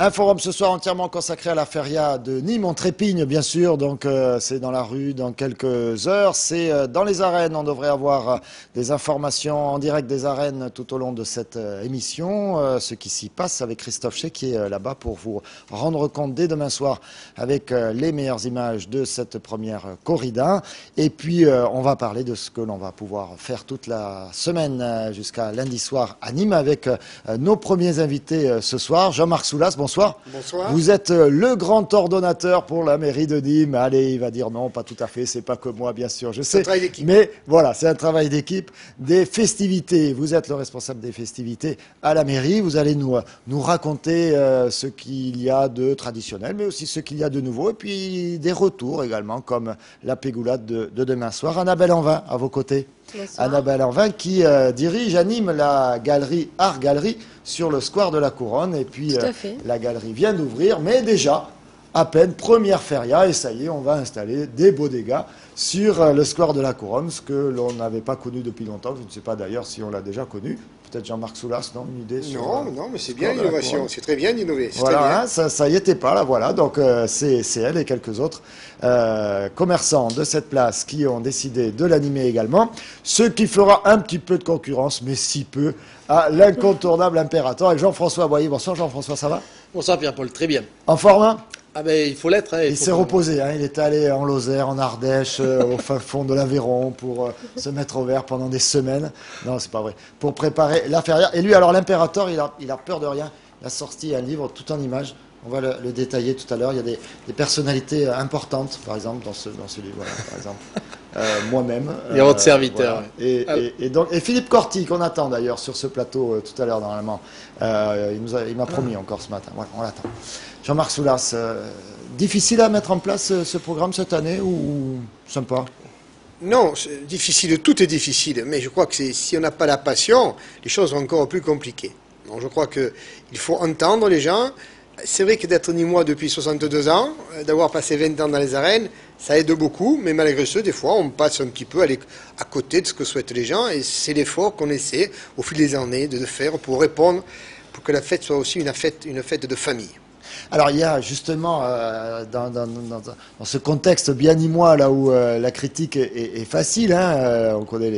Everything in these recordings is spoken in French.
Un forum ce soir entièrement consacré à la feria de Nîmes. On trépigne bien sûr, donc c'est dans la rue dans quelques heures. C'est dans les arènes, on devrait avoir des informations en direct des arènes tout au long de cette émission. Ce qui s'y passe avec Christophe Chet qui est là-bas pour vous rendre compte dès demain soir avec les meilleures images de cette première corrida. Et puis on va parler de ce que l'on va pouvoir faire toute la semaine jusqu'à lundi soir à Nîmes avec nos premiers invités ce soir. Jean-Marc Soulas, bonsoir. Bonsoir. Vous êtes le grand ordonnateur pour la mairie de Nîmes. Allez, il va dire non, pas tout à fait, c'est pas que moi, bien sûr, je sais. C'est un travail d'équipe. Mais voilà, c'est un travail d'équipe. Des festivités, vous êtes le responsable des festivités à la mairie. Vous allez nous raconter ce qu'il y a de traditionnel, mais aussi ce qu'il y a de nouveau. Et puis des retours également, comme la pégoulade de demain soir. Annabelle Envin, à vos côtés. Bonsoir. Annabelle Envin qui dirige, anime la galerie Art Galerie sur le square de la Couronne. Et puis Tout à fait. la galerie vient d'ouvrir, mais déjà, à peine, première feria, et ça y est, on va installer des bodegas sur le square de la Couronne, ce que l'on n'avait pas connu depuis longtemps. Je ne sais pas d'ailleurs si on l'a déjà connu. Peut-être Jean-Marc Soulas, non? Une idée sur, Non, mais c'est bien l'innovation. C'est très bien d'innover. voilà, hein, ça y était pas, là, voilà. Donc, c'est elle et quelques autres commerçants de cette place qui ont décidé de l'animer également. Ce qui fera un petit peu de concurrence, mais si peu, à l'incontournable Impérator. Et Jean-François Boyer. Bonsoir, Jean-François, ça va? Bonsoir Pierre-Paul, très bien. En forme, hein? Ah ben il faut l'être. Hein, il s'est reposé, hein, il est allé en Lozère, en Ardèche, au fin fond de l'Aveyron pour se mettre au vert pendant des semaines. Non, c'est pas vrai. Pour préparer la feria. Et lui, alors l'Impérator, il a peur de rien. Il a sorti un livre tout en images. On va le détailler tout à l'heure. Il y a des personnalités importantes, par exemple, dans ce livre. Voilà, par exemple, moi-même. Et votre serviteur. Voilà. Et Philippe Corti, qu'on attend d'ailleurs sur ce plateau tout à l'heure, normalement. Il m'a promis encore ce matin. Voilà, on l'attend. Jean-Marc Soulas, difficile à mettre en place ce programme cette année ou sympa? Non, c'est difficile, tout est difficile, mais je crois que si on n'a pas la passion, les choses sont encore plus compliquées. Donc je crois qu'il faut entendre les gens. C'est vrai que d'être Nîmois depuis 62 ans, d'avoir passé 20 ans dans les arènes, ça aide beaucoup, mais malgré ce, des fois, on passe un petit peu à côté de ce que souhaitent les gens, et c'est l'effort qu'on essaie, au fil des années, de faire pour répondre, pour que la fête soit aussi une fête de famille. Alors il y a justement dans ce contexte bien nîmois là où la critique est facile, hein, on connaît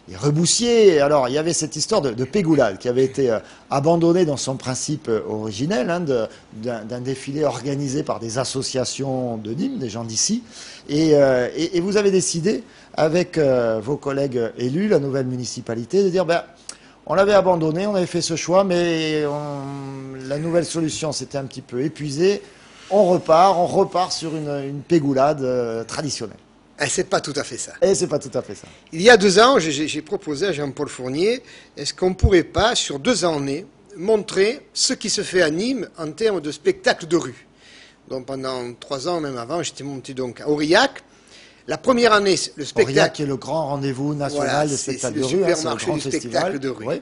les reboussiers. Alors il y avait cette histoire de pégoulade qui avait été abandonnée dans son principe originel, hein, d'un défilé organisé par des associations de Nîmes, des gens d'ici. Et vous avez décidé avec vos collègues élus, la nouvelle municipalité, de dire on l'avait abandonné, on avait fait ce choix, mais la nouvelle solution s'était un petit peu épuisée. On repart sur une pégoulade traditionnelle. Et c'est pas tout à fait ça. Et c'est pas tout à fait ça. Il y a 2 ans, j'ai proposé à Jean-Paul Fournier, est-ce qu'on ne pourrait pas, sur 2 années, montrer ce qui se fait à Nîmes en termes de spectacle de rue. Donc pendant 3 ans, même avant, j'étais monté donc à Aurillac. La première année, le spectacle... Aurillac qui est le grand rendez-vous national de spectacle de rue. C'est le supermarché du spectacle de rue. Oui.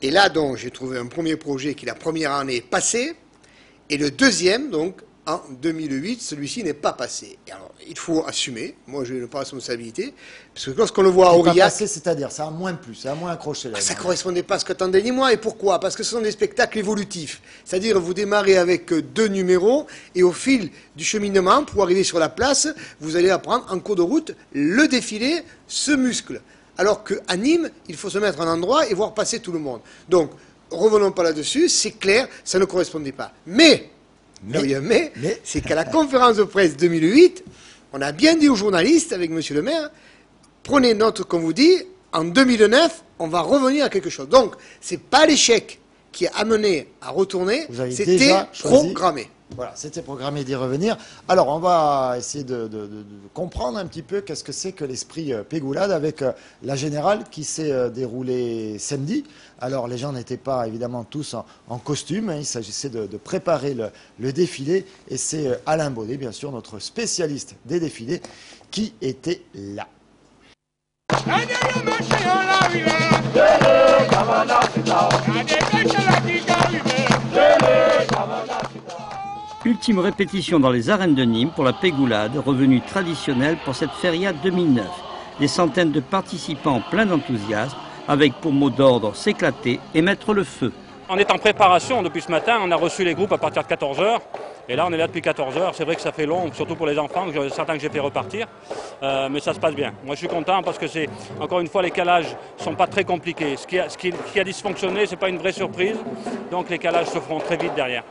Et là, donc, j'ai trouvé un premier projet qui, la première année, est passé. Et le deuxième, donc, en 2008, celui-ci n'est pas passé. Et alors, il faut assumer. Moi, je n'ai pas de responsabilité. Parce que lorsqu'on le voit à Aurillac... Pas passé, c'est-à-dire, ça a moins plu, ça a moins accroché. Ça ne correspondait pas à ce qu'attendaient les mois. Et pourquoi? Parce que ce sont des spectacles évolutifs. C'est-à-dire, vous démarrez avec 2 numéros, et au fil du cheminement, pour arriver sur la place, vous allez apprendre en cours de route, le défilé se muscle. Alors qu'à Nîmes, il faut se mettre en endroit et voir passer tout le monde. Donc, revenons pas là-dessus, c'est clair, ça ne correspondait pas. Mais c'est qu'à la conférence de presse 2008, on a bien dit aux journalistes, avec monsieur le maire, prenez note, comme vous dit, en 2009, on va revenir à quelque chose. Donc, c'est pas l'échec qui a amené à retourner, c'était programmé. Voilà, c'était programmé d'y revenir. Alors, on va essayer de comprendre un petit peu qu'est-ce que c'est que l'esprit pégoulade avec la générale qui s'est déroulée samedi. Alors, les gens n'étaient pas évidemment tous en costume, hein, il s'agissait de préparer le défilé. Et c'est Alain Baudet, bien sûr, notre spécialiste des défilés, qui était là. Ultime répétition dans les arènes de Nîmes pour la pégoulade, revenue traditionnelle pour cette feria 2009. Des centaines de participants pleins d'enthousiasme, avec pour mot d'ordre s'éclater et mettre le feu. On est en préparation depuis ce matin, on a reçu les groupes à partir de 14 h. Et là, on est là depuis 14 h. C'est vrai que ça fait long, surtout pour les enfants, certains que j'ai fait repartir. Mais ça se passe bien. Moi, je suis content parce que c'est, encore une fois, les calages ne sont pas très compliqués. Ce qui a dysfonctionné, ce n'est pas une vraie surprise. Donc les calages se feront très vite derrière.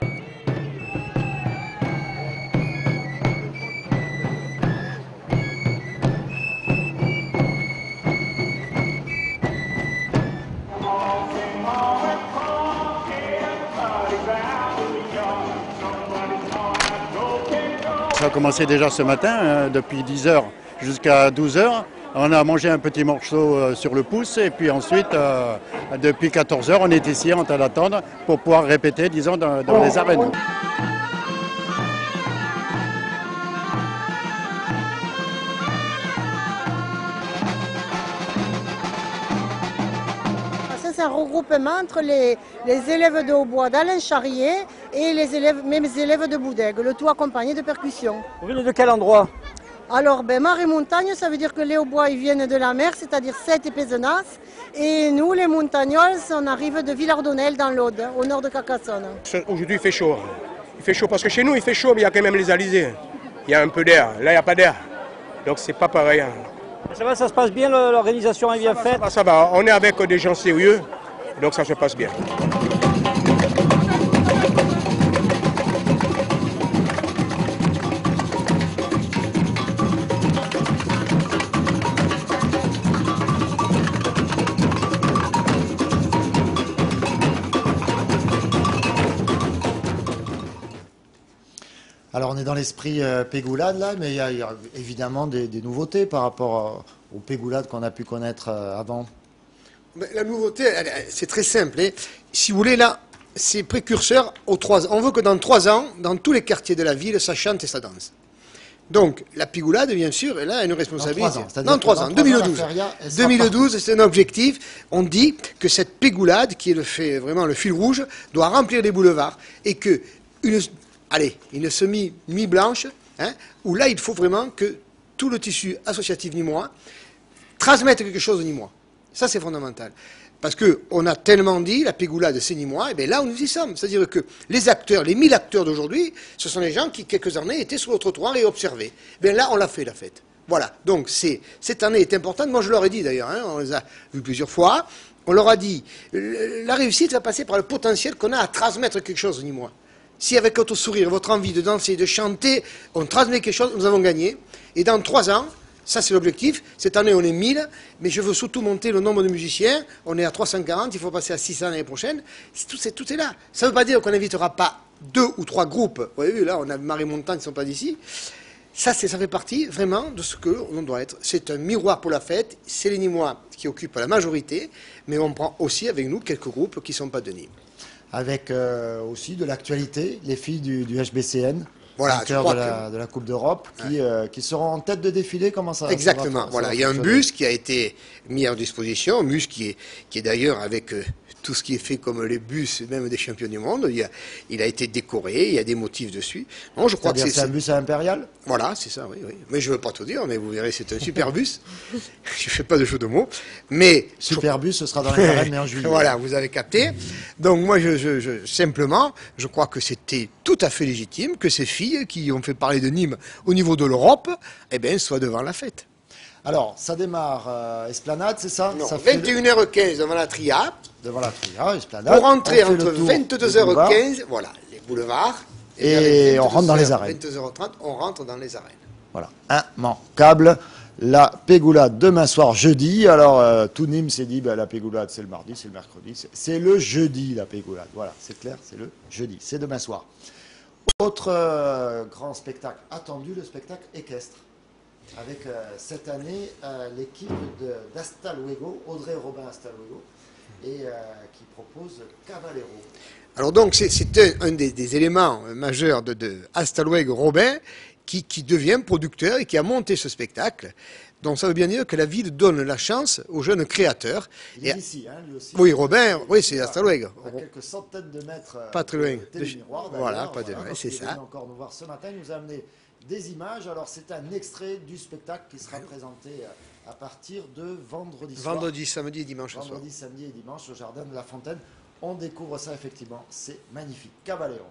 Ça a commencé déjà ce matin, depuis 10 h jusqu'à 12 h. On a mangé un petit morceau sur le pouce et puis ensuite, depuis 14 h, on est ici en train d'attendre pour pouvoir répéter, disons, dans les arènes. C'est un regroupement entre les élèves de hautbois d'Alain Charrier et mes élèves de Boudègue, le tout accompagné de percussions. Vous venez de quel endroit? Alors, mer et montagne, ça veut dire que les hautbois ils viennent de la mer, c'est-à-dire Sète et Pézenas. Et nous, les montagnols, on arrive de Villardonnel dans l'Aude, au nord de Carcassonne. Aujourd'hui, il fait chaud. Il fait chaud parce que chez nous, il fait chaud, mais il y a quand même les alizés. Il y a un peu d'air. Là, il n'y a pas d'air. Donc, c'est pas pareil. Ça va, ça se passe bien, l'organisation est bien faite? Ça va, on est avec des gens sérieux, donc ça se passe bien. Alors on est dans l'esprit pégoulade là, mais il y a évidemment des nouveautés par rapport aux pégoulades qu'on a pu connaître avant. Mais la nouveauté, c'est très simple. Hein. Si vous voulez, là, c'est précurseur aux 3 ans. On veut que dans 3 ans, dans tous les quartiers de la ville, ça chante et ça danse. Donc, la pégoulade, bien sûr, elle a une responsabilité. Dans 3 ans, 2012. 2012, c'est un objectif. On dit que cette pégoulade, qui est vraiment le fil rouge, doit remplir les boulevards et que une semi-blanche, hein, où là, il faut vraiment que tout le tissu associatif nîmois transmette quelque chose au Nîmois. Ça, c'est fondamental. Parce qu'on a tellement dit, la pégoulade, c'est Nîmois, et bien là, nous y sommes. C'est-à-dire que les acteurs, les 1000 acteurs d'aujourd'hui, ce sont les gens qui, quelques années, étaient sur le trottoir et observaient. Bien là, on l'a fait, la fête. Voilà. Donc, cette année est importante. Moi, je leur ai dit, d'ailleurs, hein, on les a vus plusieurs fois. On leur a dit, la réussite va passer par le potentiel qu'on a à transmettre quelque chose aux Nîmois. Si avec votre sourire, votre envie de danser, de chanter, on transmet quelque chose, nous avons gagné. Et dans 3 ans, ça c'est l'objectif. Cette année on est 1000, mais je veux surtout monter le nombre de musiciens. On est à 340, il faut passer à 600 l'année prochaine. Tout est là. Ça ne veut pas dire qu'on n'invitera pas 2 ou 3 groupes. Vous avez vu, là on a Marais Montagne qui ne sont pas d'ici. Ça fait partie vraiment de ce que l'on doit être. C'est un miroir pour la fête. C'est les Nîmois qui occupent la majorité, mais on prend aussi avec nous quelques groupes qui ne sont pas de Nîmes. Avec aussi de l'actualité, les filles du HBCN, voilà, de la Coupe d'Europe, qui seront en tête de défilé. Comment ça? Exactement. Voilà, il y a un bus qui a été mis à disposition, un bus qui est d'ailleurs avec tout ce qui est fait comme les bus, même des champions du monde. Il a été décoré, il y a des motifs dessus. Non, je crois que c'est un bus à Impérial. Voilà, c'est ça, oui. Mais je ne veux pas tout dire, mais vous verrez, c'est un super bus. Je ne fais pas de jeu de mots. Mais super bus, ce sera dans les arènes, mais en juillet. Voilà, vous avez capté. Donc moi, simplement, je crois que c'était tout à fait légitime que ces filles qui ont fait parler de Nîmes au niveau de l'Europe, eh bien, soient devant la fête. Alors, ça démarre Esplanade, c'est ça? Non, 21h15 devant la Tria. Devant la Tria, Esplanade. Pour rentrer entre 22h15, voilà, les boulevards. Et on rentre dans les arènes. 22h30, on rentre dans les arènes. Voilà, immanquable. La pégoulade demain soir, jeudi. Alors, tout Nîmes s'est dit, la pégoulade, c'est le mardi, c'est le mercredi. C'est le jeudi, la pégoulade. Voilà, c'est clair, c'est le jeudi. C'est demain soir. Autre grand spectacle attendu, le spectacle équestre. Avec cette année l'équipe d'Hasta Luego, Audrey Robin Hasta Luego, et qui propose Cavallero. Alors donc c'est un des éléments majeurs de Hasta Luego Robin qui devient producteur et qui a monté ce spectacle. Donc ça veut bien dire que la ville donne la chance aux jeunes créateurs. Il est ici, hein, lui aussi. Oui, Robin, oui, c'est Hasta Luego. À quelques centaines de mètres pas très loin. Télémiroir, voilà, pas de loin, c'est ça. Il est venu encore nous voir ce matin, il nous a amené des images. Alors c'est un extrait du spectacle qui sera présenté à partir de vendredi soir. Vendredi, samedi et dimanche. Vendredi, samedi et dimanche au Jardin de la Fontaine. on découvre ça effectivement, c'est magnifique. Caballero.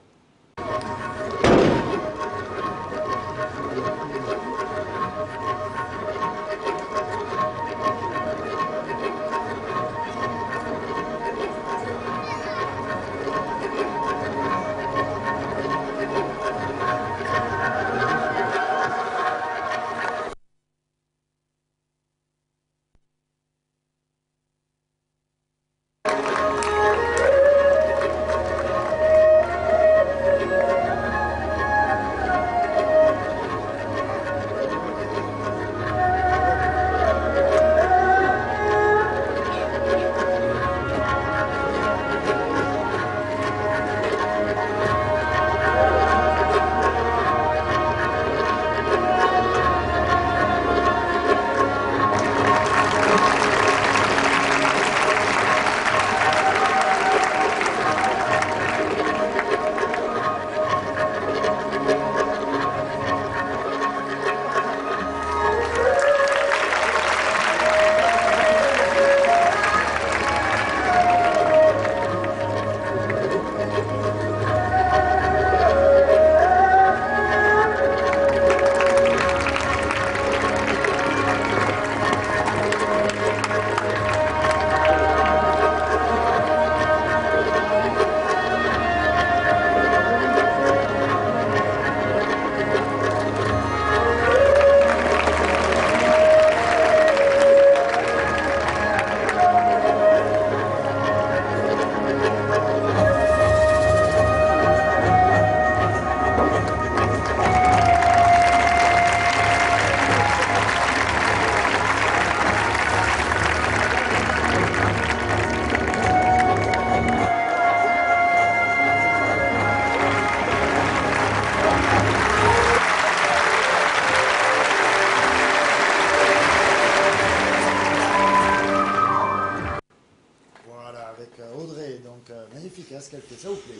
Qu'est-ce qu'elle fait? Ça vous plaît?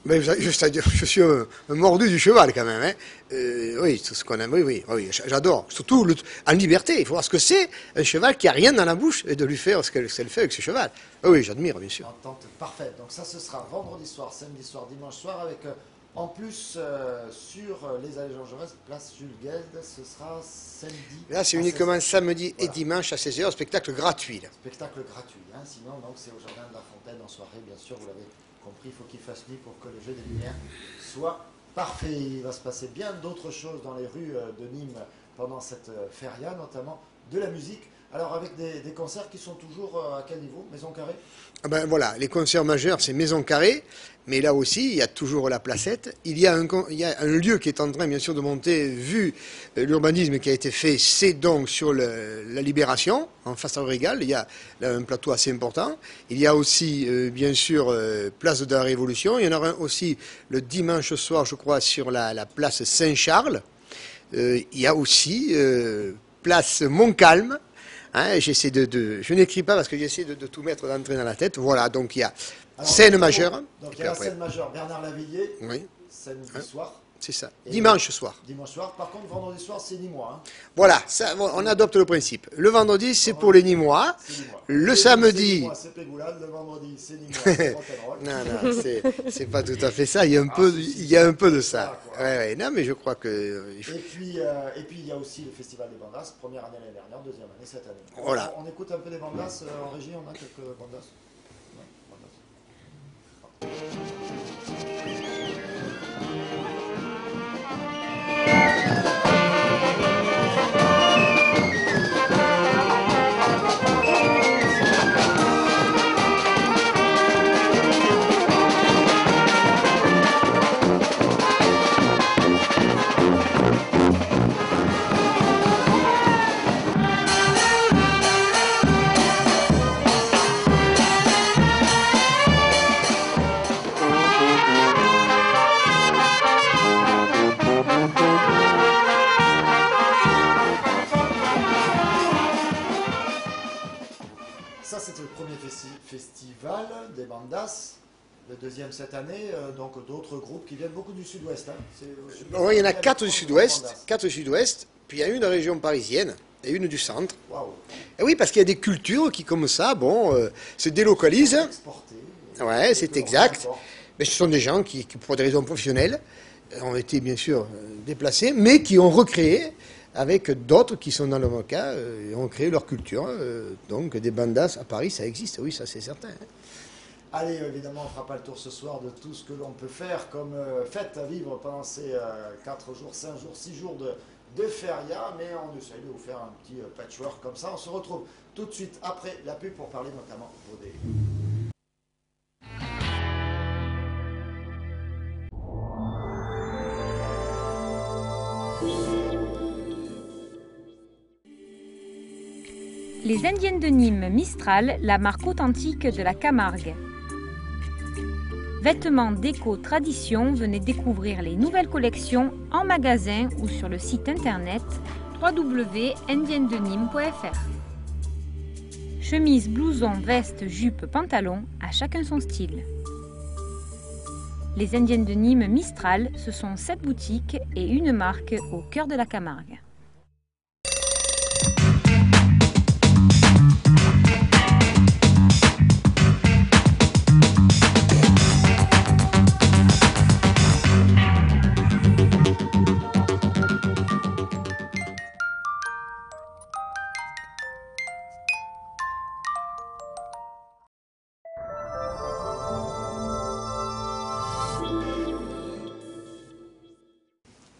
Mais je suis un mordu du cheval quand même. Hein. Oui, c'est ce qu'on aime. Oui, j'adore. Surtout en liberté. Il faut voir ce que c'est un cheval qui a rien dans la bouche et de lui faire ce qu'elle fait avec ce cheval. Oui, j'admire, bien sûr. Entente parfaite. Donc ça, ce sera vendredi soir, samedi soir, dimanche soir, avec en plus sur les allées Jean Jaurès, place Jules Guesde, ce sera samedi. Là, c'est uniquement samedi et dimanche à 16h, spectacle gratuit. Là. Spectacle gratuit. Hein. Sinon, donc c'est au Jardin de la Fontaine en soirée, bien sûr, vous l'avez compris, il faut qu'il fasse nuit pour que le jeu des lumières soit parfait. Il va se passer bien d'autres choses dans les rues de Nîmes pendant cette feria, notamment de la musique. Alors avec des concerts qui sont toujours à quel niveau? Maison Carrée? Ben voilà, les concerts majeurs c'est Maison Carrée, mais là aussi il y a toujours la Placette. Il y a un lieu qui est en train bien sûr de monter, vu l'urbanisme qui a été fait, c'est donc sur la Libération, en face à Régal. Il y a là un plateau assez important. Il y a aussi bien sûr Place de la Révolution. Il y en aura aussi le dimanche soir, je crois, sur la place Saint-Charles. Il y a aussi place Montcalm. Hein, je n'écris pas parce que j'essaie de tout mettre d'entrée dans la tête. Voilà, donc il y a scène majeure. Donc il y a la scène majeure, Bernard Lavillier, oui. Samedi soir. C'est ça, dimanche soir. Dimanche soir, par contre vendredi soir c'est Nîmois. Hein. Voilà, ça, on adopte le principe. Le vendredi c'est pour les Nîmois. Le samedi... C'est Pégoulade, le vendredi c'est Nîmois, c'est rock'n'roll. Non, c'est pas tout à fait ça, il y a un peu de ça. Ouais, non mais je crois que... Et puis il y a aussi le Festival des Bandas, première année l'année dernière, deuxième année cette année. Voilà. On écoute un peu des Bandas en régie, on a quelques Bandas. Ouais, Bandas. Ça, c'était le premier festival des Bandas. Le deuxième cette année, donc d'autres groupes qui viennent beaucoup du sud-ouest. Hein. Oui, il y en a 4 du sud-ouest, puis il y a une région parisienne et une du centre. Waouh. Et oui, parce qu'il y a des cultures qui, comme ça, se délocalisent. Ouais, c'est exact. Mais ce sont des gens qui, pour des raisons professionnelles, ont été bien sûr déplacés, mais qui ont recréé, avec d'autres qui sont dans le même cas, ont créé leur culture. Donc des bandas à Paris, ça existe, oui, ça c'est certain. Allez, évidemment, on ne fera pas le tour ce soir de tout ce que l'on peut faire comme fête à vivre pendant ces 4 jours, 5 jours, 6 jours de feria, mais on essaye de vous faire un petit patchwork comme ça. On se retrouve tout de suite après la pub pour parler notamment des... Les Indiennes de Nîmes Mistral, la marque authentique de la Camargue. Vêtements, déco, tradition, venez découvrir les nouvelles collections en magasin ou sur le site internet www.indiennesdenîmes.fr. Chemise, blouson, veste, jupe, pantalon, à chacun son style. Les Indiennes de Nîmes Mistral, ce sont 7 boutiques et une marque au cœur de la Camargue.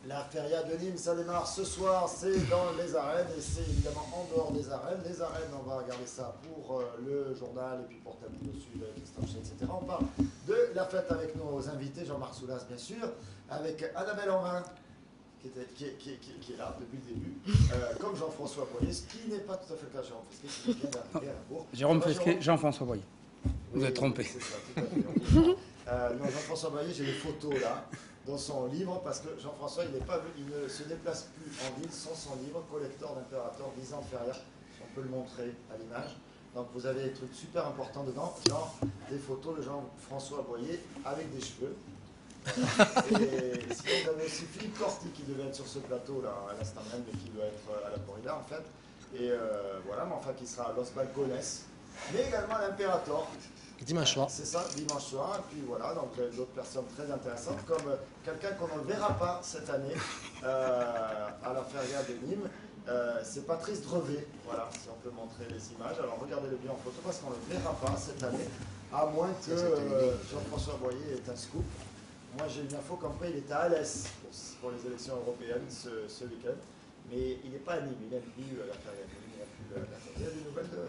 La feria de Nîmes, ça démarre ce soir, c'est dans les arènes et c'est évidemment en dehors des arènes. Les arènes, on va regarder ça pour le journal et puis pour terminer le sud, Christophe, etc. On parle de la fête avec nos invités, Jean-Marc Soulas bien sûr, avec Annabelle Envin qui est là depuis le début, comme Jean-François Boyer, ce qui n'est pas tout à fait le cas de Jérôme Fesquet, qui vient d'arriver à Bourg. Jérôme Fesquet, Jean-François Boyer. Vous êtes trompé. C'est ça, tout à fait. Non, Jean-François Boyer, j'ai les photos là, dans son livre, parce que Jean-François, il ne se déplace plus en ville sans son livre, Collector d'Impérator, 10 ans de feria. On peut le montrer à l'image. Donc vous avez des trucs super importants dedans, genre des photos de Jean-François Boyer avec des cheveux. Et sinon, vous avez aussi Philippe Corti qui devait être sur ce plateau là à l'instant même, mais qui doit être à la corrida en fait. Et voilà, mais enfin qui sera à Los Balcones, mais également à l'Impérator. Dimanche soir. C'est ça, dimanche soir. Et puis voilà, donc d'autres personnes très intéressantes, comme quelqu'un qu'on ne verra pas cette année à la feria de Nîmes. C'est Patrice Drevet, voilà, si on peut montrer les images. Alors regardez-le bien en photo parce qu'on ne le verra pas cette année, à moins que Jean-François Boyer ait un scoop. Moi j'ai une info comme quoi il était à Alès pour les élections européennes ce week-end, mais il n'est pas à Nîmes, il n'a plus la feria de Nîmes, il n'a plus la feria. Il y a des nouvelles de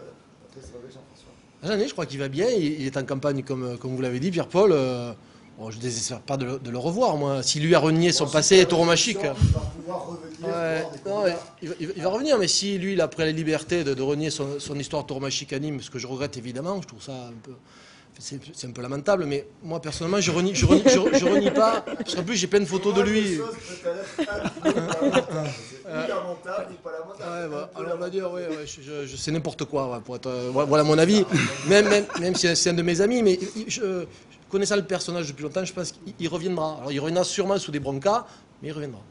Patrice Drevet, Jean-François? J'en ai, je crois qu'il va bien. Il est en campagne, comme vous l'avez dit, Pierre-Paul. Bon, je ne désespère pas de le revoir, moi. S'il lui a renié son passé tauromachique. Il va pouvoir revenir. Il va revenir, mais si lui, il a pris la liberté de renier son histoire tauromachique à Nîmes, ce que je regrette évidemment, je trouve ça un peu. C'est un peu lamentable, mais moi personnellement, je renie pas. Parce qu'en plus, j'ai plein de photos de lui. Alors on va dire, c'est n'importe quoi, pour être, voilà mon avis. Même si c'est un de mes amis, mais connaissant le personnage depuis longtemps, je pense qu'il reviendra. Alors il reviendra sûrement sous des broncas, mais il reviendra.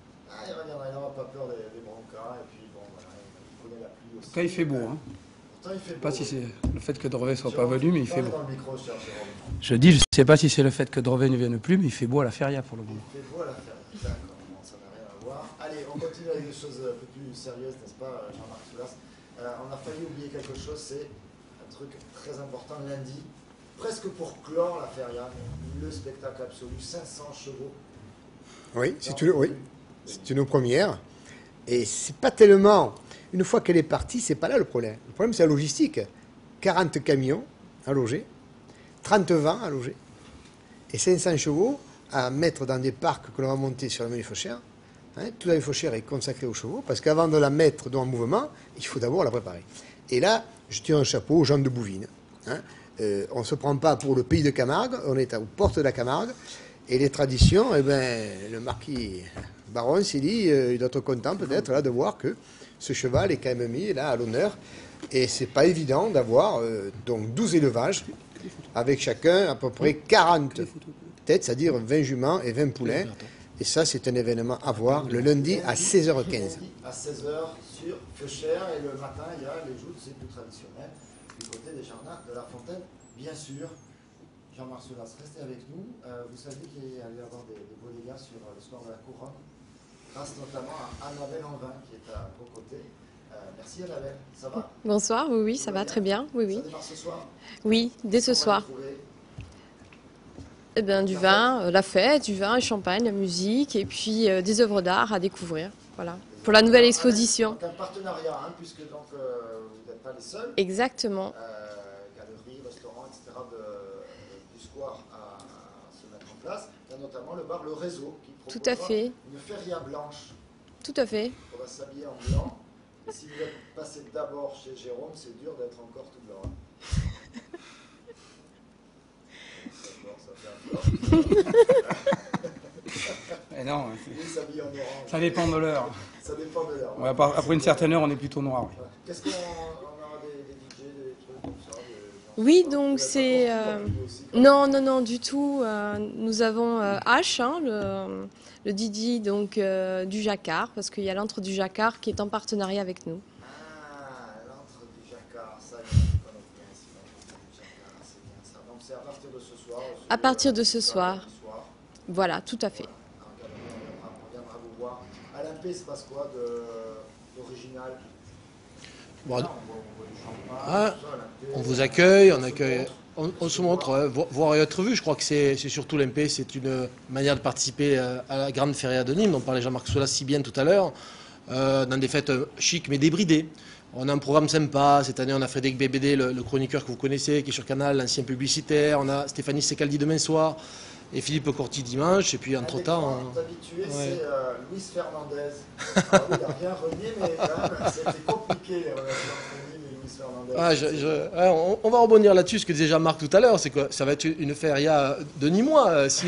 Il reviendra, il n'aura pas peur des broncas, et puis bon, voilà, il connaît la pluie aussi. Quand il fait beau, hein. Je ne sais pas si c'est le fait que Drevet ne soit pas venu, mais il fait beau. Je dis, je ne sais pas si c'est le fait que Drevet ne vienne plus, mais il fait beau à la feria pour le moment. Il fait beau à la feria, d'accord, bon, ça n'a rien à voir. Allez, on continue avec des choses un peu plus sérieuses, n'est-ce pas, Jean-Marc Soulas? On a failli oublier quelque chose, c'est un truc très important lundi, presque pour clore la feria, le spectacle absolu, 500 chevaux. Oui, c'est une première. Et c'est pas tellement... Une fois qu'elle est partie, c'est pas là le problème. Le problème, c'est la logistique. 40 camions à loger, 30 vents à loger, et 500 chevaux à mettre dans des parcs que l'on va monter sur la Vallée Fauchère. Toute la Vallée Fauchère est consacrée aux chevaux, parce qu'avant de la mettre dans un mouvement, il faut d'abord la préparer. Et là, je tire un chapeau aux gens de Bouvines. On ne se prend pas pour le pays de Camargue, on est aux portes de la Camargue, et les traditions, le marquis Baron s'est dit, il doit être content peut-être là de voir que ce cheval est quand même mis là à l'honneur. Et c'est pas évident d'avoir donc 12 élevages avec chacun à peu près 40 têtes, c'est-à-dire 20 juments et 20 poulains. Et ça, c'est un événement à voir le lundi à 16h15. À 16h sur Feuchères, et le matin, il y a les joutes, c'est plus traditionnel, du côté des jardins de la Fontaine, bien sûr. Jean-Marc Soulas, restez avec nous. Vous saviez qu'il allait y avoir des beaux dégâts sur le soir de la couronne, grâce notamment à Annabelle Anvin qui est à vos côtés. Merci Annabelle, ça va? Bonsoir, oui, ça va très bien. Oui, oui. Ça démarre ce soir? Oui, dès ce soir. Eh bien, du vin, la fête, du vin, le champagne, la musique, et puis des œuvres d'art à découvrir. Voilà. Pour la nouvelle exposition. Donc un partenariat, hein, puisque donc, vous n'êtes pas les seuls. Exactement. Galeries, restaurants, etc. Du square à se mettre en place. Il y a notamment le bar Le Réseau qui propose tout à fait. Une feria blanche. Tout à fait. On va s'habiller en blanc. Et si vous êtes passé d'abord chez Jérôme, c'est dur d'être encore tout blanc. Eh non, ça dépend de l'heure. Ça dépend de l'heure. Ouais, après une certaine heure, on est plutôt noir. Oui. Qu'est-ce qu'on aura des DJ, des trucs comme ça? Oui, donc c'est... Non, du tout. Nous avons H, hein, le DJ donc, du Jacquard, parce qu'il y a l'antre du Jacquard qui est en partenariat avec nous. Ah, l'antre du Jacquard, ça, je connais bien ici, l'antre du Jacquard, c'est bien ça. Donc c'est à partir de ce soir? À partir de ce soir. Voilà, tout à fait. On viendra vous voir. À l'Impé, il se passe quoi d'original? Bon, on vous accueille, on se montre, voir et être vu. Je crois que c'est surtout l'MP, c'est une manière de participer à la grande feria de Nîmes, dont parlait Jean-Marc Soulas si bien tout à l'heure, dans des fêtes chic mais débridées. On a un programme sympa. Cette année, on a Frédéric Bébédé, le chroniqueur que vous connaissez, qui est sur Canal, l'ancien publicitaire. On a Stéphanie Secaldi demain soir et Philippe Corti dimanche. Et puis, entre-temps... habitué, c'est Luis Fernandez. Alors, il n'a rien renié, mais quand même, c'était compliqué les relations entre Nîmes et Luis Fernandez. On va rebondir là-dessus, ce que disait Jean-Marc tout à l'heure, c'est que ça va être une feria de Nîmois. Si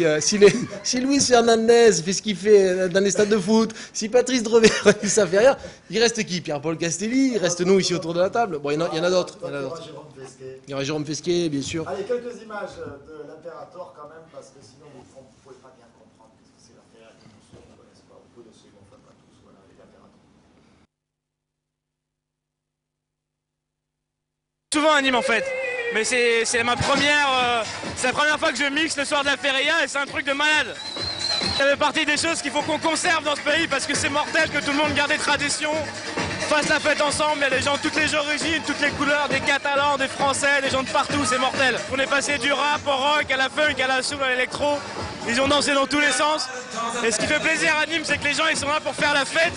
Luis Fernandez fait ce qu'il fait dans les stades de foot, si Patrice Drevet réussit sa feria, il reste qui? Pierre-Paul Castelli, il reste nous ici autour de la table. Bon, il y en a d'autres. Il y aura Jérôme Fesquet, bien sûr. Allez, quelques images de l'Impérator quand même, parce que sinon vous ne pouvez pas bien comprendre ce que c'est la feria. Ceux qui ne connaissent pas, beaucoup de ceux qui ne comprennent pas tous. Voilà, l'Impérator. Souvent à Nîmes en fait, mais c'est ma première, c'est la première fois que je mixe le soir de la feria et c'est un truc de malade. Ça fait partie des choses qu'il faut qu'on conserve dans ce pays parce que c'est mortel que tout le monde garde des traditions, fasse la fête ensemble. Il y a des gens de toutes les origines, toutes les couleurs, des Catalans, des Français, des gens de partout, c'est mortel. On est passé du rap au rock, à la funk, à la soul, à l'électro. Ils ont dansé dans tous les sens. Et ce qui fait plaisir à Nîmes, c'est que les gens ils sont là pour faire la fête.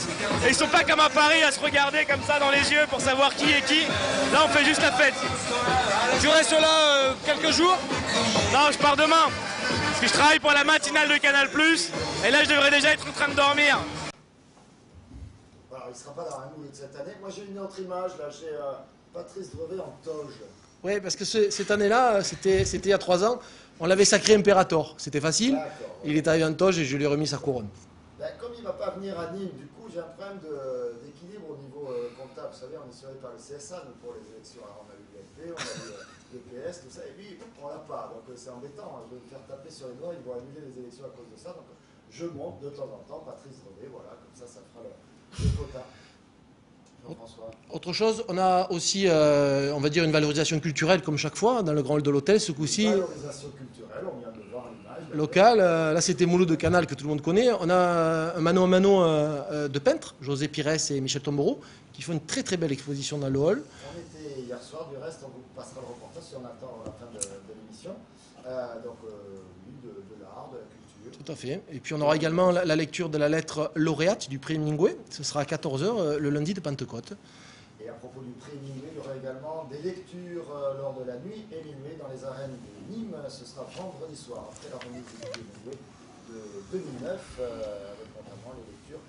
Et ils sont pas comme à Paris à se regarder comme ça dans les yeux pour savoir qui est qui. Là on fait juste la fête. Tu restes là quelques jours? Non, je pars demain. Parce que je travaille pour la matinale de Canal+. Et là je devrais déjà être en train de dormir. Alors, il ne sera pas dans la moule de cette année. Moi j'ai une autre image, là j'ai Patrice Drevet en toge. Oui, parce que cette année-là, c'était il y a 3 ans, on l'avait sacré Imperator. C'était facile. Il est arrivé en toge et je lui ai remis sa couronne. Ben, comme il ne va pas venir à Nîmes, du coup j'ai un problème d'équilibre au niveau comptable. Vous savez, on est surveillé par le CSA nous, pour les élections. Alors on a eu l'UFP, on a eu le PS, tout ça, et lui, on l'a pas. Donc c'est embêtant. Je vais me faire taper sur les doigts, ils vont annuler les élections à cause de ça. Donc je monte de temps en temps Patrice Drevet, voilà, comme ça fera le quota. Autre chose, on a aussi, on va dire, une valorisation culturelle, comme chaque fois, dans le grand hall de l'hôtel, ce coup-ci. Valorisation culturelle, on vient de voir l'image. Locale, là c'était Mouloud de Canal que tout le monde connaît. On a un mano à mano de peintres, José Pires et Michel Tomboro, qui font une très très belle exposition dans le hall. On était hier soir, du reste, on vous passera le reportage si on attend la fin de l'émission. Donc, de l'art, de la culture. Tout à fait. Et puis on aura également la lecture de la lettre lauréate du prix Hemingway. Ce sera à 14h le lundi de Pentecôte. Et à propos du prix Hemingway, il y aura également des lectures lors de la nuit Hemingway dans les arènes de Nîmes. Ce sera vendredi soir, après la remise du prix Hemingway de 2009, avec notamment les lectures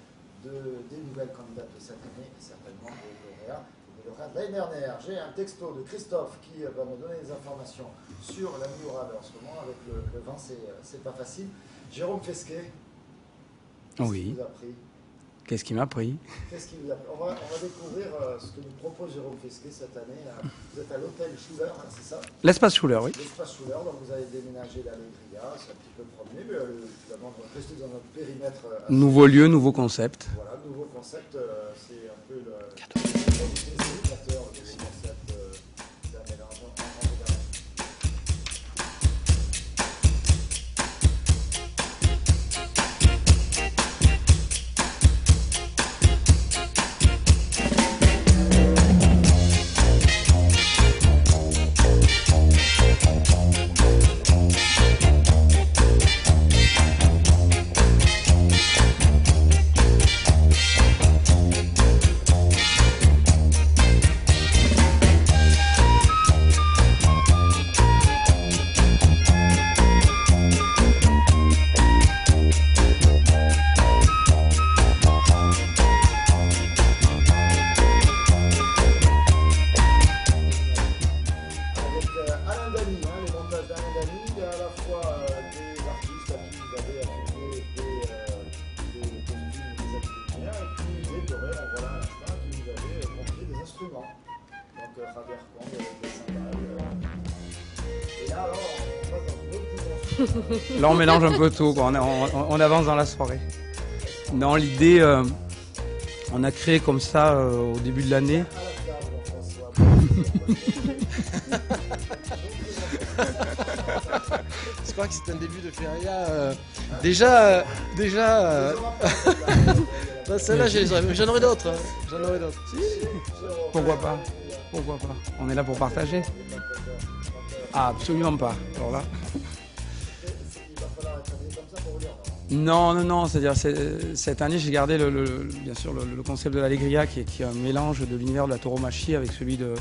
des nouvelles candidates de cette année et certainement des lauréats de l'année dernière. J'ai un texto de Christophe qui va me donner des informations sur la Miorade en ce moment. Avec le vin, c'est pas facile. Jérôme Fesquet, qu'est-ce qui vous a pris? Qu'est-ce qui m'a pris? Qu'est-ce qui vous a pris? On va découvrir ce que nous propose Jérôme Fesquet cette année. Vous êtes à l'hôtel Schuller, c'est ça? L'espace Schuller, oui. L'espace Schuller, donc vous avez déménagé l'Allégria, c'est un petit peu promené, mais évidemment, on va rester dans notre périmètre. Nouveau lieu, nouveau concept. Voilà, nouveau concept, c'est un peu le créateur du concept, c'est un mélange en regard. Javier Pong, des cymbales. Et là, alors, on passe dans une autre dimension. Là, on mélange un peu tout, quoi. On avance dans la soirée. Non, l'idée, on a créé comme ça au début de l'année. Je crois que c'est un début de feria. Déjà. Celle-là, j'en aurai d'autres. J'en aurai d'autres. Pourquoi pas? Pourquoi pas? On est là pour partager. Ah, absolument pas. Alors là. Non, c'est-à-dire cette année j'ai gardé bien sûr le concept de l'Allegria qui est un mélange de l'univers de la tauromachie avec celui de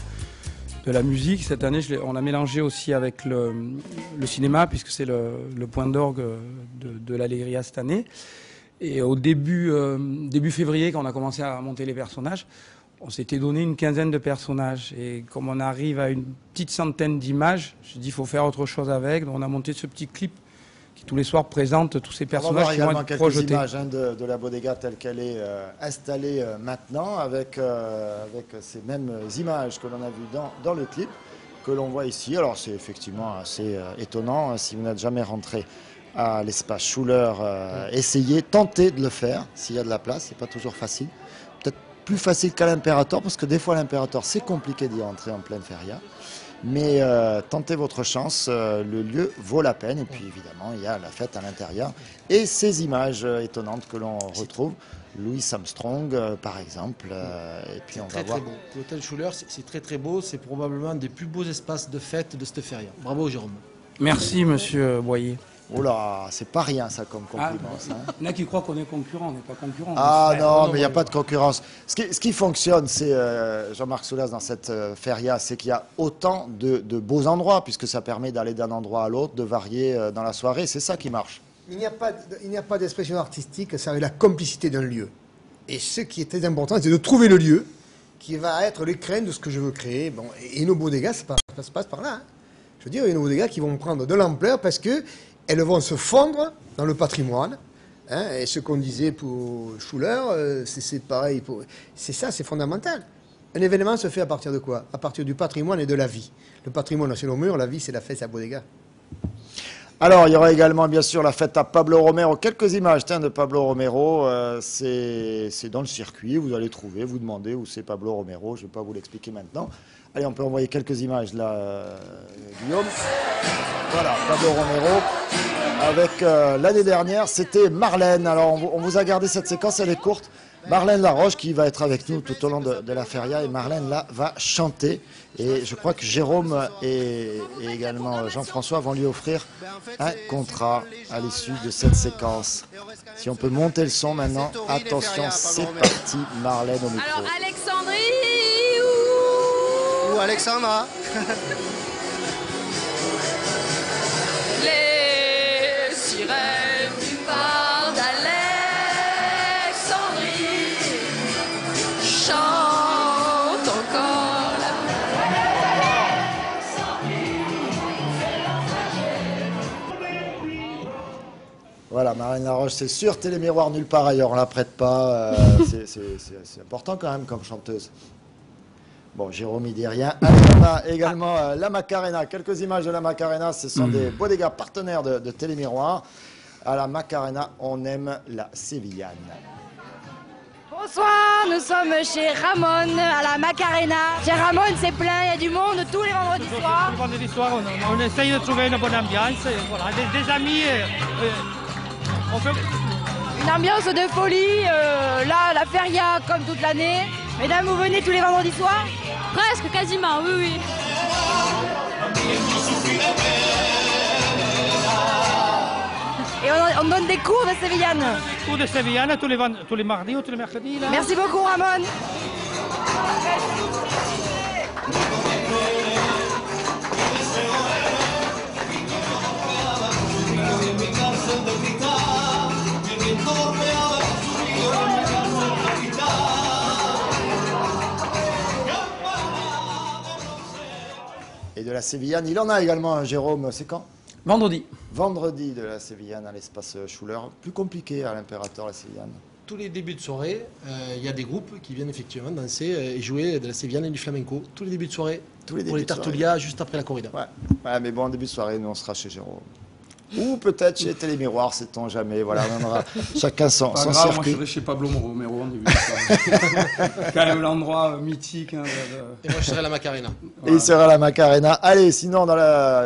la musique. Cette année on l'a mélangé aussi avec le cinéma puisque c'est le point d'orgue de l'Allegria cette année. Et au début février, quand on a commencé à monter les personnages, on s'était donné une quinzaine de personnages. Et comme on arrive à une petite centaine d'images, j'ai dit il faut faire autre chose avec. Donc on a monté ce petit clip qui tous les soirs présente tous ces personnages qui vont être projetés. On va voir également quelques images de la bodega telle qu'elle est installée maintenant, avec ces mêmes images que l'on a vues dans le clip, que l'on voit ici. Alors c'est effectivement assez étonnant. Si vous n'êtes jamais rentré à l'espace Schuller, essayez, tentez de le faire, s'il y a de la place. C'est pas toujours facile. Peut-être plus facile qu'à l'Imperator, parce que des fois l'Imperator, c'est compliqué d'y entrer en pleine feria. Mais tentez votre chance, le lieu vaut la peine. Et puis évidemment, il y a la fête à l'intérieur. Et ces images étonnantes que l'on retrouve. Louis Armstrong, par exemple. Et puis on va voir. Très beau. L'hôtel Schuller, c'est très très beau. C'est probablement un des plus beaux espaces de fête de cette feria. Bravo, Jérôme. Merci, monsieur Boyer. Oh là, c'est pas rien ça comme compliment. Ça, hein. Il y en a qui croient qu'on est concurrent, on n'est pas concurrent. Ah non, mais il n'y a pas de concurrence. Ce qui fonctionne, c'est, Jean-Marc Soulas, dans cette feria, c'est qu'il y a autant de beaux endroits, puisque ça permet d'aller d'un endroit à l'autre, de varier dans la soirée. C'est ça qui marche. Il n'y a pas d'expression artistique sans la complicité d'un lieu. Et ce qui est très important, c'est de trouver le lieu qui va être l'écrin de ce que je veux créer. Bon, et nos bodegas, ça se passe par là. Hein. Je veux dire, il y a nos bodegas qui vont prendre de l'ampleur parce que elles vont se fondre dans le patrimoine. Hein, et ce qu'on disait pour Schuller, c'est pareil. C'est ça, c'est fondamental. Un événement se fait à partir de quoi? À partir du patrimoine et de la vie. Le patrimoine, c'est le mur, la vie, c'est la fête, c'est la bodega. Alors, il y aura également, bien sûr, la fête à Pablo Romero. Quelques images de Pablo Romero. C'est dans le circuit. Vous allez trouver, vous demandez où c'est Pablo Romero. Je ne vais pas vous l'expliquer maintenant. Allez, on peut envoyer quelques images là, Guillaume. Voilà, Pablo Romero. Avec l'année dernière, c'était Marlène. Alors, on vous a gardé cette séquence, elle est courte. Marlène Laroche qui va être avec nous tout au long de la feria. Et Marlène, là, va chanter. Et je crois que Jérôme et également Jean-François vont lui offrir un contrat à l'issue de cette séquence. Si on peut monter le son maintenant, attention, c'est parti, Marlène au micro. Alors, Alexandrie ou Alexandra. Les sirènes du phare d'Alexandrie chantent encore la Voilà, Marlène Laroche, c'est sûr, Télémiroir nulle part ailleurs, on la prête pas. C'est important quand même comme chanteuse. Bon, Jérôme, il dit rien. Alors, on a également la Macarena. Quelques images de la Macarena. Ce sont des bodegas partenaires de Télémiroir. À la Macarena, on aime la Sévillane. Bonsoir, nous sommes chez Ramon à la Macarena. Chez Ramon, c'est plein, il y a du monde tous les vendredis soirs. Tous les vendredis soirs, on essaye de trouver une bonne ambiance. Voilà, des amis. On fait... Une ambiance de folie. Là, la feria comme toute l'année. Mesdames, vous venez tous les vendredis soirs? Presque, quasiment, oui, oui. Et on donne des cours de sévillane. Cours de sévillane tous les mardis ou tous les mercredis. Là. Merci beaucoup, Ramon. Et de la Sévillane, il en a également, Jérôme, c'est quand? Vendredi. Vendredi de la Sévillane à l'espace Schuller. Plus compliqué à l'Imperator, la Sévillane. tous les débuts de soirée, il y a des groupes qui viennent effectivement danser et jouer de la sévillane et du flamenco. Tous les débuts de soirée, pour les Tartulias, juste après la corrida. Ouais, mais bon, en début de soirée, nous, on sera chez Jérôme. Ou peut-être chez Télémiroir, sait-on jamais. Voilà, on aura chacun son grave, circuit. moi, je serai chez Pablo Romero en début de soirée. Quand même l'endroit mythique. Hein, Et moi, je serai à la Macarena. Et il sera à la Macarena. Allez, sinon,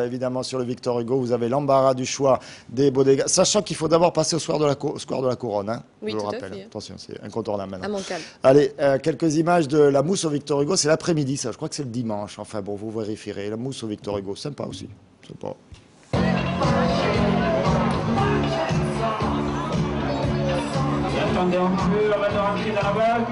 évidemment, sur le Victor Hugo, vous avez l'embarras du choix des bodegas. Sachant qu'il faut d'abord passer au square de la Couronne. Hein, oui, je tout le rappelle. à fait. Attention, c'est incontournable maintenant. Immanquable. Allez, quelques images de la mousse au Victor Hugo. C'est l'après-midi, ça. Je crois que c'est le dimanche. Enfin bon, vous vérifierez. La mousse au Victor Hugo, sympa aussi. Sympa. Attendez un peu, on va nous rentrer dans la vague.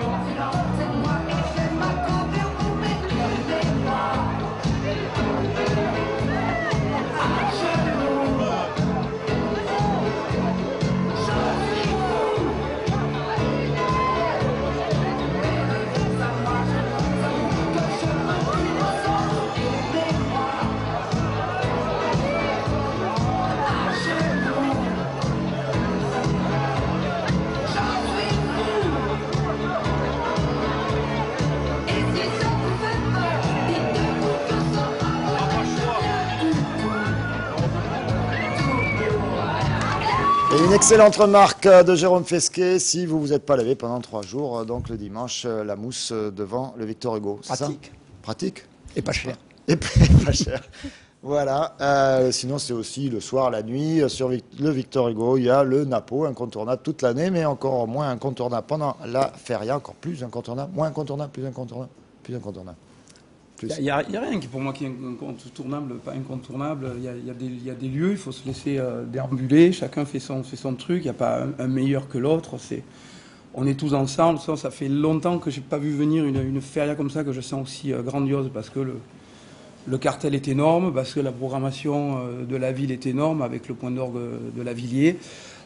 Et une excellente remarque de Jérôme Fesquet, si vous vous êtes pas levé pendant 3 jours, donc le dimanche, la mousse devant le Victor Hugo. Pratique. Pratique. Et pas cher. Et pas cher. Voilà. Sinon, c'est aussi le soir, la nuit, sur le Victor Hugo, il y a le Napo, incontournable toute l'année, mais encore moins incontournable pendant la feria, encore plus incontournable, moins incontournable, plus incontournable, plus incontournable. Il n'y a rien qui, pour moi, qui est incontournable, pas incontournable. Il y a des lieux, il faut se laisser déambuler, chacun fait son truc, il n'y a pas un meilleur que l'autre. On est tous ensemble, ça fait longtemps que je n'ai pas vu venir une feria comme ça, que je sens aussi grandiose, parce que le cartel est énorme, parce que la programmation de la ville est énorme, avec le point d'orgue de la Villiers,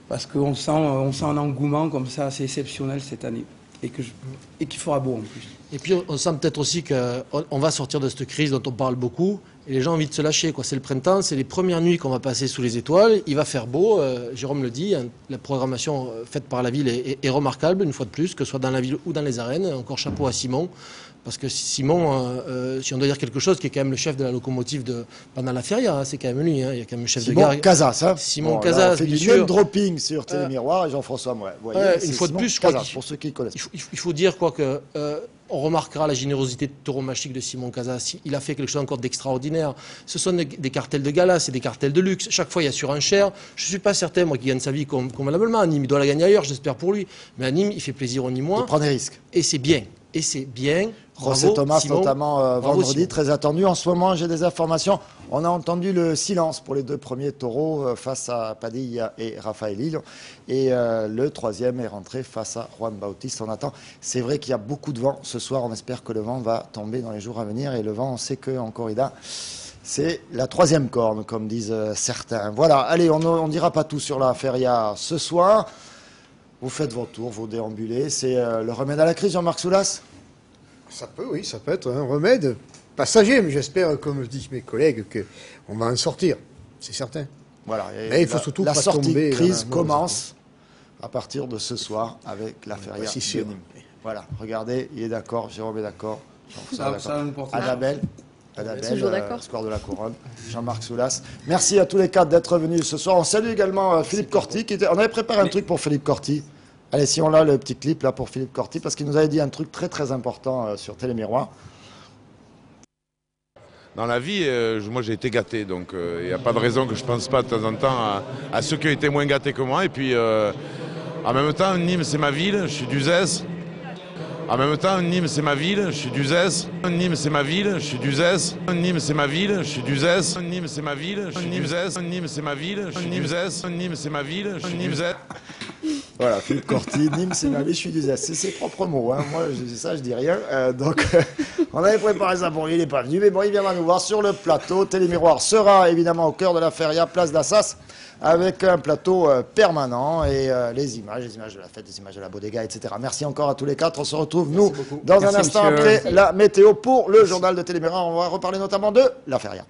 parce qu'on sent un engouement comme ça assez exceptionnel cette année. Et qu'il fera beau en plus. Et puis on sent peut-être aussi qu'on va sortir de cette crise dont on parle beaucoup et les gens ont envie de se lâcher. C'est le printemps, c'est les premières nuits qu'on va passer sous les étoiles, il va faire beau, Jérôme le dit, hein, la programmation faite par la ville est remarquable une fois de plus, que ce soit dans la ville ou dans les arènes. Encore chapeau à Simon, parce que Simon, si on doit dire quelque chose, qui est quand même le chef de la locomotive pendant la feria, hein, c'est quand même lui, hein, il y a quand même le chef de gare. Simon Casas, hein. Simon Casas, on fait du name dropping sur Télémiroir et Jean-François Mouret. Une fois de plus, je crois pour ceux qui connaissent. Il faut dire quoi que on remarquera la générosité tauromachique de Simon Casas. Il a fait quelque chose encore d'extraordinaire. Ce sont des cartels de gala, c'est des cartels de luxe. Chaque fois, il y a surenchère. Je ne suis pas certain, moi, qu'il gagne sa vie convenablement. À Nîmes, il doit la gagner ailleurs, j'espère pour lui. Mais à Nîmes, il fait plaisir aux Nîmois. Il prend des risques. Et c'est bien. Et c'est bien. José Thomas, Simon. notamment vendredi, Simon. très attendu. En ce moment, j'ai des informations. On a entendu le silence pour les 2 premiers taureaux face à Padilla et Raphaël Hill. Et le 3e est rentré face à Juan Bautista. On attend. C'est vrai qu'il y a beaucoup de vent ce soir. On espère que le vent va tomber dans les jours à venir. Et le vent, on sait qu'en corrida, c'est la 3e corne, comme disent certains. Voilà, allez, on ne dira pas tout sur la feria ce soir. Vous faites vos tours, vous déambulez. C'est le remède à la crise, Jean-Marc Soulas? Ça peut, oui, ça peut être un remède passager, mais j'espère, comme je dis mes collègues, qu'on va en sortir, c'est certain. Voilà. Mais il faut surtout la pas sortie tomber de crise dans la commence à partir de ce soir avec la feria c'est de sûr. Nîmes. Voilà, regardez, il est d'accord, Jérôme est d'accord. Ça m'importe. Adabel, Toujours d'accord. Square de la Couronne, Jean-Marc Soulas. Merci à tous les 4 d'être venus ce soir. On salue également Philippe Corti. On avait préparé un truc pour Philippe Corti. Allez, si on a le petit clip là pour Philippe Corti, parce qu'il nous avait dit un truc très très important sur Télémiroir. Dans la vie, moi j'ai été gâté, donc il n'y a pas de raison que je ne pense pas de temps en temps à ceux qui ont été moins gâtés que moi. Et puis en même temps, Nîmes c'est ma ville, je suis d'Uzès. En même temps, Nîmes c'est ma ville, je suis d'Uzès. Nîmes c'est ma ville, je suis d'Uzès. Nîmes c'est ma ville, je suis d'Uzès. Nîmes c'est ma ville, je suis d'Uzès. Nîmes c'est ma ville, je suis d'Uzès. Nîmes c'est ma ville, je suis d'Uzès. Voilà, Philippe Corti, Nîmes, c'est ma vie, je suis d'Uzès. C'est ses propres mots, hein. Moi, je dis ça, je dis rien. On avait préparé ça pour lui, il n'est pas venu, mais bon, il viendra nous voir sur le plateau. Télémiroir sera évidemment au cœur de la feria, place d'Assas, avec un plateau permanent et les images de la fête, les images de la bodega, etc. Merci encore à tous les 4. On se retrouve, nous, dans un instant après la météo pour le journal de Télémiroir. On va reparler notamment de la feria.